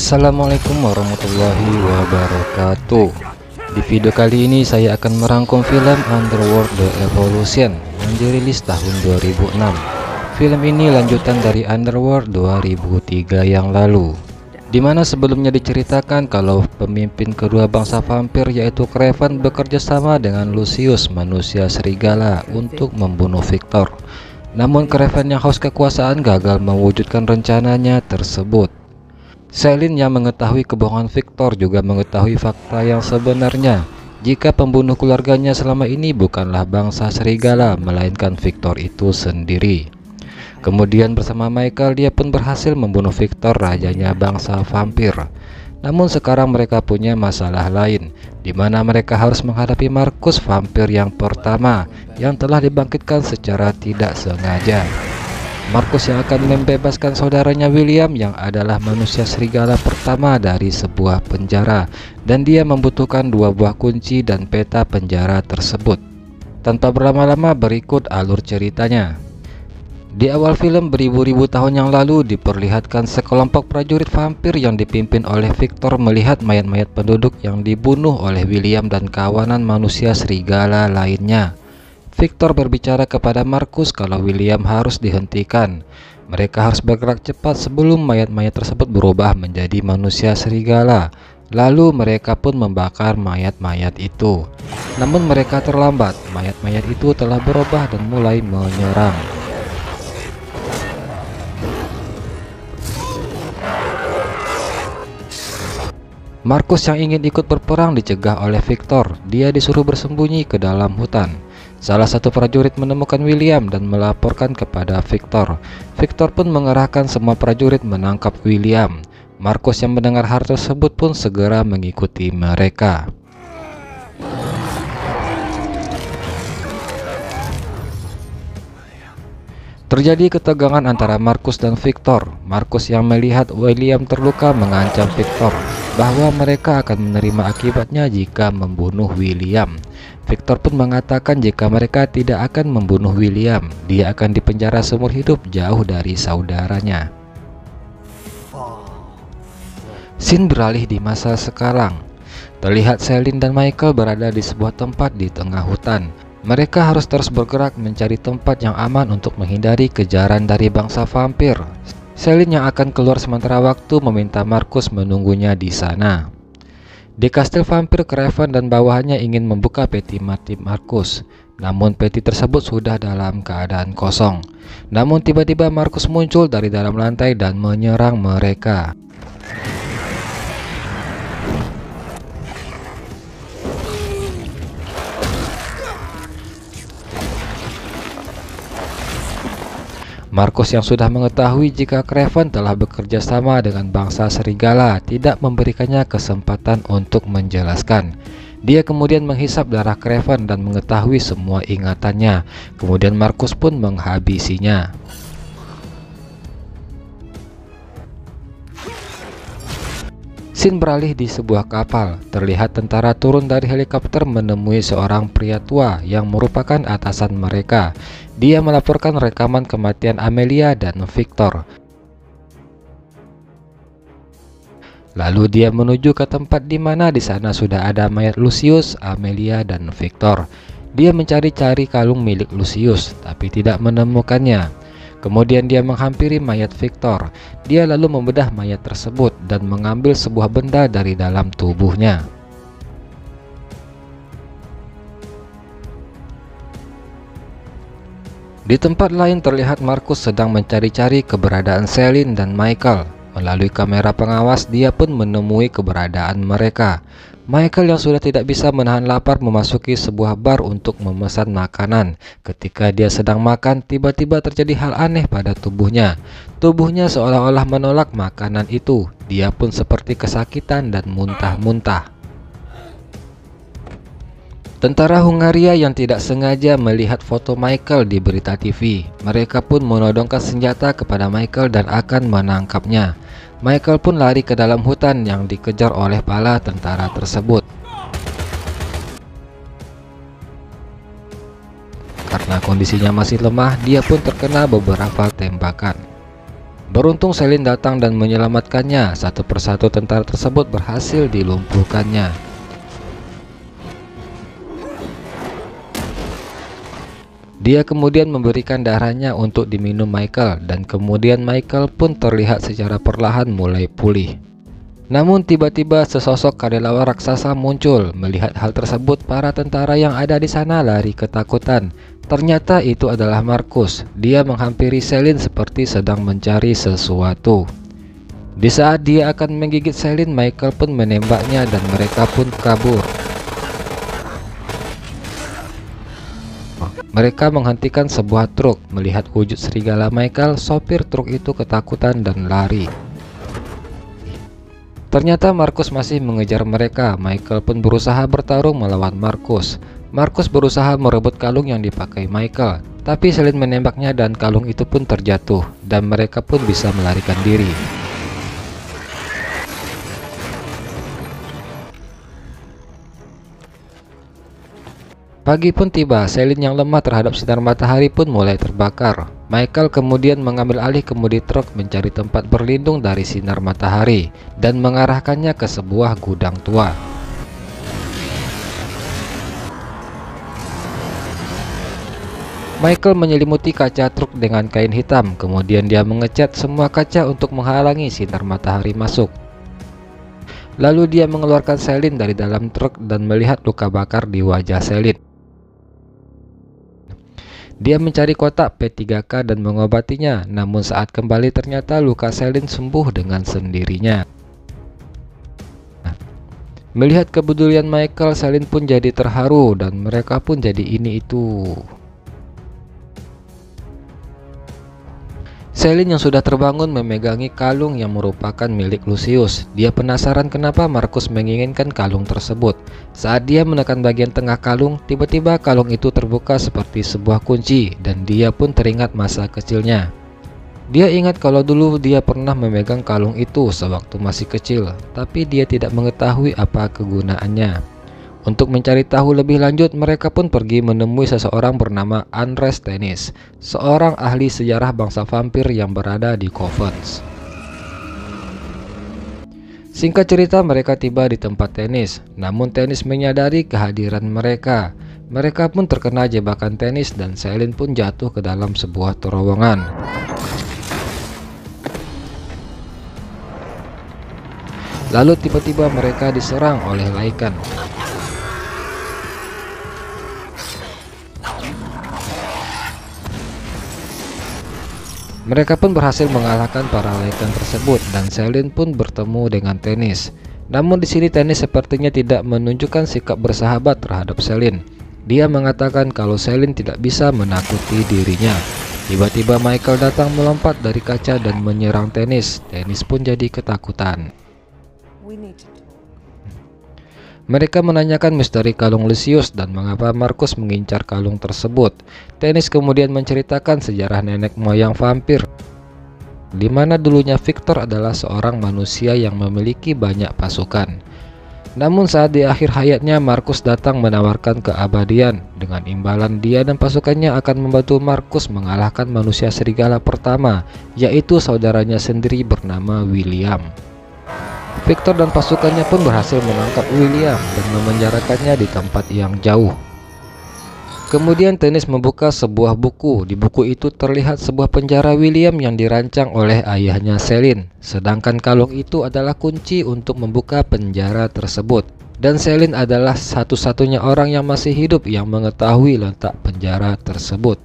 Assalamualaikum warahmatullahi wabarakatuh. Di video kali ini saya akan merangkum film Underworld The Evolution yang dirilis tahun 2006. Film ini lanjutan dari Underworld 2003 yang lalu, dimana sebelumnya diceritakan kalau pemimpin kedua bangsa vampir yaitu Kraven bekerja sama dengan Lucius manusia serigala untuk membunuh Victor. Namun Kraven yang haus kekuasaan gagal mewujudkan rencananya tersebut. Selin yang mengetahui kebohongan Victor juga mengetahui fakta yang sebenarnya, jika pembunuh keluarganya selama ini bukanlah bangsa serigala melainkan Victor itu sendiri. Kemudian bersama Michael dia pun berhasil membunuh Victor, rajanya bangsa vampir. Namun sekarang mereka punya masalah lain, di mana mereka harus menghadapi Marcus, vampir yang pertama yang telah dibangkitkan secara tidak sengaja. Marcus yang akan membebaskan saudaranya William yang adalah manusia serigala pertama dari sebuah penjara, dan dia membutuhkan dua buah kunci dan peta penjara tersebut. Tanpa berlama-lama berikut alur ceritanya. Di awal film beribu-ribu tahun yang lalu diperlihatkan sekelompok prajurit vampir yang dipimpin oleh Victor melihat mayat-mayat penduduk yang dibunuh oleh William dan kawanan manusia serigala lainnya. Victor berbicara kepada Marcus kalau William harus dihentikan. Mereka harus bergerak cepat sebelum mayat-mayat tersebut berubah menjadi manusia serigala. Lalu mereka pun membakar mayat-mayat itu. Namun mereka terlambat, mayat-mayat itu telah berubah dan mulai menyerang. Marcus yang ingin ikut berperang dicegah oleh Victor. Dia disuruh bersembunyi ke dalam hutan. Salah satu prajurit menemukan William dan melaporkan kepada Victor. Victor pun mengerahkan semua prajurit menangkap William. Marcus yang mendengar hal tersebut pun segera mengikuti mereka. Terjadi ketegangan antara Marcus dan Victor. Marcus yang melihat William terluka mengancam Victor bahwa mereka akan menerima akibatnya jika membunuh William. Victor pun mengatakan jika mereka tidak akan membunuh William, dia akan dipenjara seumur hidup jauh dari saudaranya. Scene beralih di masa sekarang. Terlihat Selin dan Michael berada di sebuah tempat di tengah hutan. Mereka harus terus bergerak mencari tempat yang aman untuk menghindari kejaran dari bangsa vampir. Selin yang akan keluar sementara waktu meminta Marcus menunggunya di sana. Di kastil vampir, Kraven dan bawahannya ingin membuka peti mati Marcus. Namun peti tersebut sudah dalam keadaan kosong. Namun tiba-tiba Marcus muncul dari dalam lantai dan menyerang mereka. Marcus yang sudah mengetahui jika Kraven telah bekerja sama dengan bangsa serigala tidak memberikannya kesempatan untuk menjelaskan. Dia kemudian menghisap darah Kraven dan mengetahui semua ingatannya. Kemudian Marcus pun menghabisinya. Scene beralih di sebuah kapal. Terlihat tentara turun dari helikopter menemui seorang pria tua yang merupakan atasan mereka. Dia melaporkan rekaman kematian Amelia dan Victor. Lalu dia menuju ke tempat di mana di sana sudah ada mayat Lucius, Amelia, dan Victor. Dia mencari-cari kalung milik Lucius, tapi tidak menemukannya. Kemudian dia menghampiri mayat Victor. Dia lalu membedah mayat tersebut dan mengambil sebuah benda dari dalam tubuhnya. Di tempat lain terlihat Marcus sedang mencari-cari keberadaan Selin dan Michael. Melalui kamera pengawas dia pun menemui keberadaan mereka. Michael yang sudah tidak bisa menahan lapar memasuki sebuah bar untuk memesan makanan. Ketika dia sedang makan, tiba-tiba terjadi hal aneh pada tubuhnya. Tubuhnya seolah-olah menolak makanan itu. Dia pun seperti kesakitan dan muntah-muntah. Tentara Hungaria yang tidak sengaja melihat foto Michael di berita TV. Mereka pun menodongkan senjata kepada Michael dan akan menangkapnya. Michael pun lari ke dalam hutan yang dikejar oleh pala tentara tersebut. Karena kondisinya masih lemah, dia pun terkena beberapa tembakan. Beruntung Celine datang dan menyelamatkannya. Satu persatu tentara tersebut berhasil dilumpuhkannya. Dia kemudian memberikan darahnya untuk diminum Michael, dan kemudian Michael pun terlihat secara perlahan mulai pulih. Namun tiba-tiba sesosok kelelawar raksasa muncul. Melihat hal tersebut, para tentara yang ada di sana lari ketakutan. Ternyata itu adalah Marcus. Dia menghampiri Celine seperti sedang mencari sesuatu. Di saat dia akan menggigit Celine, Michael pun menembaknya dan mereka pun kabur. Mereka menghentikan sebuah truk. Melihat wujud serigala Michael, sopir truk itu ketakutan dan lari. Ternyata Marcus masih mengejar mereka. Michael pun berusaha bertarung melawan Marcus. Marcus berusaha merebut kalung yang dipakai Michael, tapi Celine menembaknya dan kalung itu pun terjatuh, dan mereka pun bisa melarikan diri. Pagi pun tiba. Celine yang lemah terhadap sinar matahari pun mulai terbakar. Michael kemudian mengambil alih kemudi truk mencari tempat berlindung dari sinar matahari dan mengarahkannya ke sebuah gudang tua. Michael menyelimuti kaca truk dengan kain hitam, kemudian dia mengecat semua kaca untuk menghalangi sinar matahari masuk. Lalu dia mengeluarkan Celine dari dalam truk dan melihat luka bakar di wajah Celine. Dia mencari kotak P3K dan mengobatinya, namun saat kembali ternyata luka Celine sembuh dengan sendirinya. Melihat kepedulian Michael, Celine pun jadi terharu dan mereka pun jadi ini itu. Celine yang sudah terbangun memegangi kalung yang merupakan milik Lucius. Dia penasaran kenapa Marcus menginginkan kalung tersebut. Saat dia menekan bagian tengah kalung, tiba-tiba kalung itu terbuka seperti sebuah kunci dan dia pun teringat masa kecilnya. Dia ingat kalau dulu dia pernah memegang kalung itu sewaktu masih kecil, tapi dia tidak mengetahui apa kegunaannya. Untuk mencari tahu lebih lanjut, mereka pun pergi menemui seseorang bernama Andres Tennis, seorang ahli sejarah bangsa vampir yang berada di Covens. Singkat cerita, mereka tiba di tempat Tennis, namun Tennis menyadari kehadiran mereka. Mereka pun terkena jebakan Tennis dan Celine pun jatuh ke dalam sebuah terowongan. Lalu tiba-tiba mereka diserang oleh Lycan. Mereka pun berhasil mengalahkan para Lycan tersebut dan Celine pun bertemu dengan Tennis. Namun di sini Tennis sepertinya tidak menunjukkan sikap bersahabat terhadap Celine. Dia mengatakan kalau Celine tidak bisa menakuti dirinya. Tiba-tiba Michael datang melompat dari kaca dan menyerang Tennis. Tennis pun jadi ketakutan. Mereka menanyakan misteri kalung Lucius dan mengapa Marcus mengincar kalung tersebut. Tennis kemudian menceritakan sejarah nenek moyang vampir, di mana dulunya Victor adalah seorang manusia yang memiliki banyak pasukan. Namun saat di akhir hayatnya, Marcus datang menawarkan keabadian. Dengan imbalan, dia dan pasukannya akan membantu Marcus mengalahkan manusia serigala pertama, yaitu saudaranya sendiri bernama William. Victor dan pasukannya pun berhasil menangkap William dan memenjarakannya di tempat yang jauh. Kemudian Tennis membuka sebuah buku. Di buku itu terlihat sebuah penjara William yang dirancang oleh ayahnya Celine. Sedangkan kalung itu adalah kunci untuk membuka penjara tersebut. Dan Celine adalah satu-satunya orang yang masih hidup yang mengetahui letak penjara tersebut.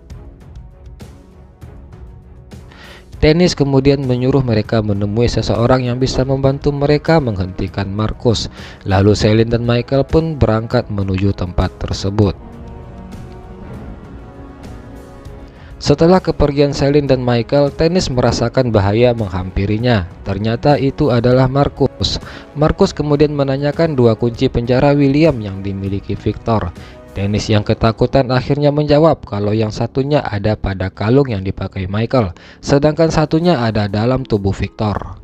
Tennis kemudian menyuruh mereka menemui seseorang yang bisa membantu mereka menghentikan Marcus. Lalu Celine dan Michael pun berangkat menuju tempat tersebut. Setelah kepergian Celine dan Michael, Tennis merasakan bahaya menghampirinya. Ternyata itu adalah Marcus. Marcus kemudian menanyakan dua kunci penjara William yang dimiliki Victor. Tennis yang ketakutan akhirnya menjawab kalau yang satunya ada pada kalung yang dipakai Michael, sedangkan satunya ada dalam tubuh Victor.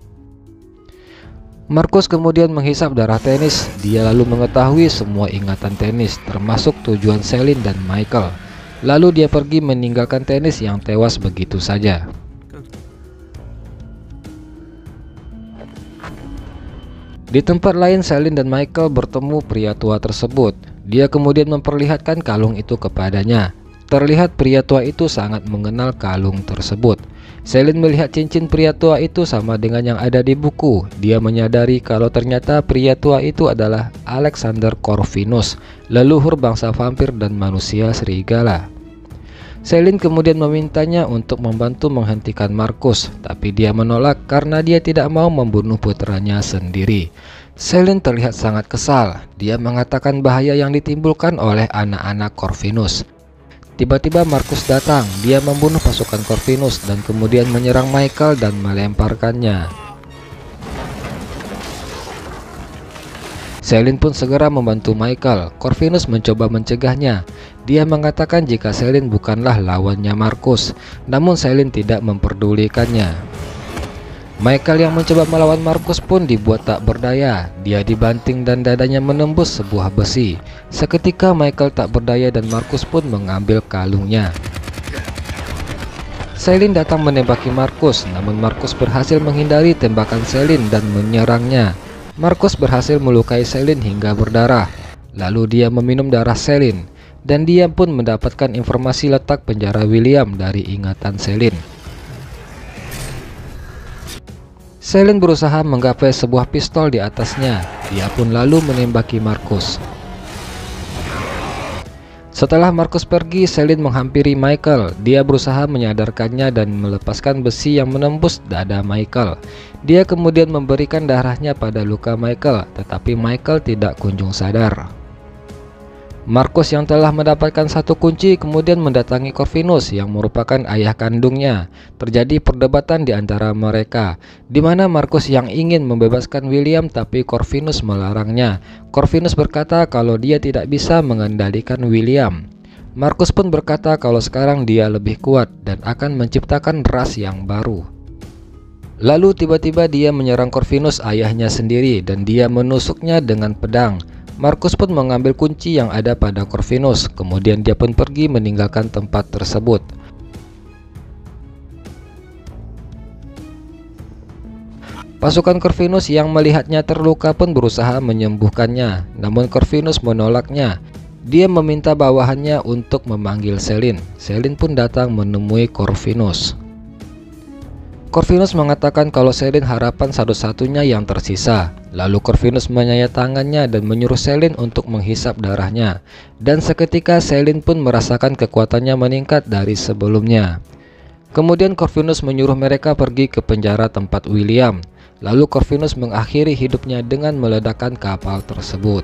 Marcus kemudian menghisap darah Tennis. Dia lalu mengetahui semua ingatan Tennis, termasuk tujuan Celine dan Michael. Lalu dia pergi meninggalkan Tennis yang tewas begitu saja. Di tempat lain, Celine dan Michael bertemu pria tua tersebut. Dia kemudian memperlihatkan kalung itu kepadanya. Terlihat pria tua itu sangat mengenal kalung tersebut. Celine melihat cincin pria tua itu sama dengan yang ada di buku. Dia menyadari kalau ternyata pria tua itu adalah Alexander Corvinus, leluhur bangsa vampir dan manusia serigala. Celine kemudian memintanya untuk membantu menghentikan Marcus, tapi dia menolak karena dia tidak mau membunuh putranya sendiri. Celine terlihat sangat kesal. Dia mengatakan bahaya yang ditimbulkan oleh anak-anak Corvinus. Tiba-tiba Marcus datang. Dia membunuh pasukan Corvinus dan kemudian menyerang Michael dan melemparkannya. Celine pun segera membantu Michael. Corvinus mencoba mencegahnya. Dia mengatakan jika Celine bukanlah lawannya Marcus, namun Celine tidak memperdulikannya. Michael yang mencoba melawan Marcus pun dibuat tak berdaya. Dia dibanting dan dadanya menembus sebuah besi. Seketika Michael tak berdaya dan Marcus pun mengambil kalungnya. Celine datang menembaki Marcus, namun Marcus berhasil menghindari tembakan Celine dan menyerangnya. Marcus berhasil melukai Celine hingga berdarah. Lalu dia meminum darah Celine, dan dia pun mendapatkan informasi letak penjara William dari ingatan Celine. Celine berusaha menggapai sebuah pistol di atasnya. Dia pun lalu menembaki Marcus. Setelah Marcus pergi, Celine menghampiri Michael. Dia berusaha menyadarkannya dan melepaskan besi yang menembus dada Michael. Dia kemudian memberikan darahnya pada luka Michael, tetapi Michael tidak kunjung sadar. Marcus yang telah mendapatkan satu kunci kemudian mendatangi Corvinus yang merupakan ayah kandungnya. Terjadi perdebatan di antara mereka, di mana Marcus yang ingin membebaskan William tapi Corvinus melarangnya. Corvinus berkata kalau dia tidak bisa mengendalikan William. Marcus pun berkata kalau sekarang dia lebih kuat dan akan menciptakan ras yang baru. Lalu tiba-tiba dia menyerang Corvinus ayahnya sendiri dan dia menusuknya dengan pedang. Marcus pun mengambil kunci yang ada pada Corvinus. Kemudian dia pun pergi meninggalkan tempat tersebut. Pasukan Corvinus yang melihatnya terluka pun berusaha menyembuhkannya, namun Corvinus menolaknya. Dia meminta bawahannya untuk memanggil Celine. Celine pun datang menemui Corvinus. Corvinus mengatakan kalau Celine harapan satu-satunya yang tersisa. Lalu Corvinus menyayat tangannya dan menyuruh Celine untuk menghisap darahnya. Dan seketika Celine pun merasakan kekuatannya meningkat dari sebelumnya. Kemudian Corvinus menyuruh mereka pergi ke penjara tempat William. Lalu Corvinus mengakhiri hidupnya dengan meledakkan kapal tersebut.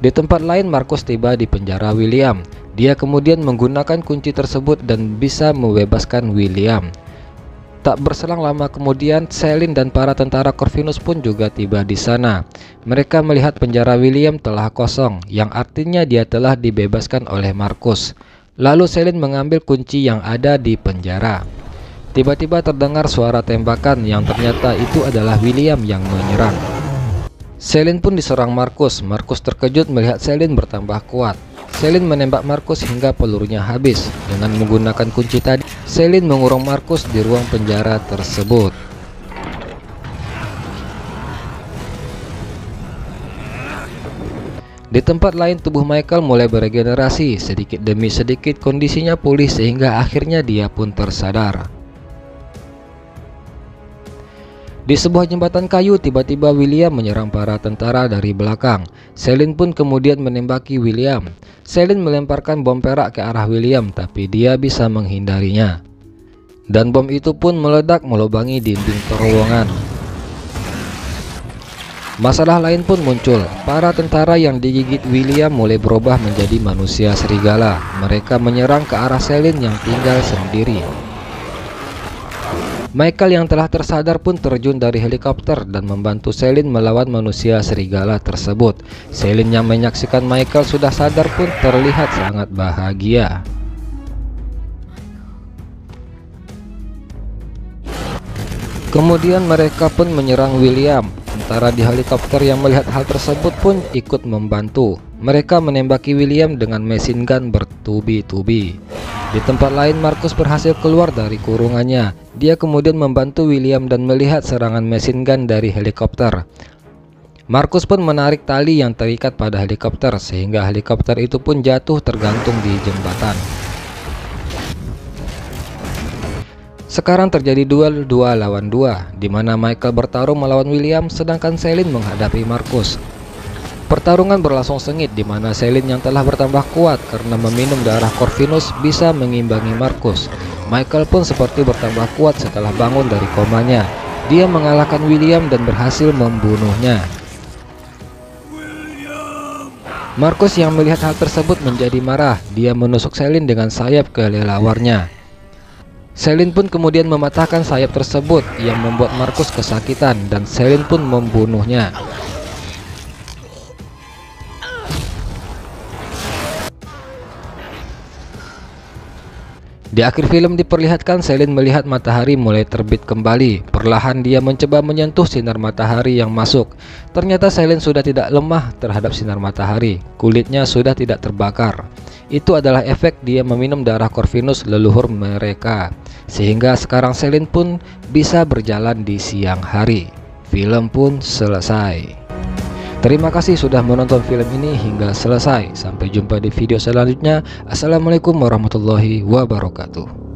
Di tempat lain, Marcus tiba di penjara William. Dia kemudian menggunakan kunci tersebut dan bisa membebaskan William. Tak berselang lama kemudian, Celine dan para tentara Corvinus pun juga tiba di sana. Mereka melihat penjara William telah kosong, yang artinya dia telah dibebaskan oleh Marcus. Lalu Celine mengambil kunci yang ada di penjara. Tiba-tiba terdengar suara tembakan yang ternyata itu adalah William yang menyerang. Celine pun diserang Marcus. Marcus terkejut melihat Celine bertambah kuat. Celine menembak Marcus hingga pelurunya habis. Dengan menggunakan kunci tadi, Celine mengurung Marcus di ruang penjara tersebut. Di tempat lain, tubuh Michael mulai beregenerasi. Sedikit demi sedikit kondisinya pulih sehingga akhirnya dia pun tersadar. Di sebuah jembatan kayu, tiba-tiba William menyerang para tentara dari belakang. Celine pun kemudian menembaki William. Celine melemparkan bom perak ke arah William, tapi dia bisa menghindarinya. Dan bom itu pun meledak melubangi dinding terowongan. Masalah lain pun muncul. Para tentara yang digigit William mulai berubah menjadi manusia serigala. Mereka menyerang ke arah Celine yang tinggal sendiri. Michael yang telah tersadar pun terjun dari helikopter dan membantu Celine melawan manusia serigala tersebut. Celine yang menyaksikan Michael sudah sadar pun terlihat sangat bahagia. Kemudian mereka pun menyerang William. Tentara di helikopter yang melihat hal tersebut pun ikut membantu. Mereka menembaki William dengan machine gun bertubi-tubi. Di tempat lain, Marcus berhasil keluar dari kurungannya. Dia kemudian membantu William dan melihat serangan machine gun dari helikopter. Marcus pun menarik tali yang terikat pada helikopter sehingga helikopter itu pun jatuh tergantung di jembatan. Sekarang terjadi duel 2 lawan 2, di mana Michael bertarung melawan William sedangkan Celine menghadapi Marcus. Pertarungan berlangsung sengit di mana Celine yang telah bertambah kuat karena meminum darah Corvinus bisa mengimbangi Marcus. Michael pun seperti bertambah kuat setelah bangun dari komanya. Dia mengalahkan William dan berhasil membunuhnya. Marcus yang melihat hal tersebut menjadi marah. Dia menusuk Celine dengan sayap kelelawarnya. Celine pun kemudian mematahkan sayap tersebut yang membuat Marcus kesakitan dan Celine pun membunuhnya. Di akhir film diperlihatkan Celine melihat matahari mulai terbit kembali. Perlahan dia mencoba menyentuh sinar matahari yang masuk. Ternyata Celine sudah tidak lemah terhadap sinar matahari. Kulitnya sudah tidak terbakar. Itu adalah efek dia meminum darah Corvinus leluhur mereka. Sehingga sekarang Celine pun bisa berjalan di siang hari. Film pun selesai. Terima kasih sudah menonton film ini hingga selesai. Sampai jumpa di video selanjutnya. Assalamualaikum warahmatullahi wabarakatuh.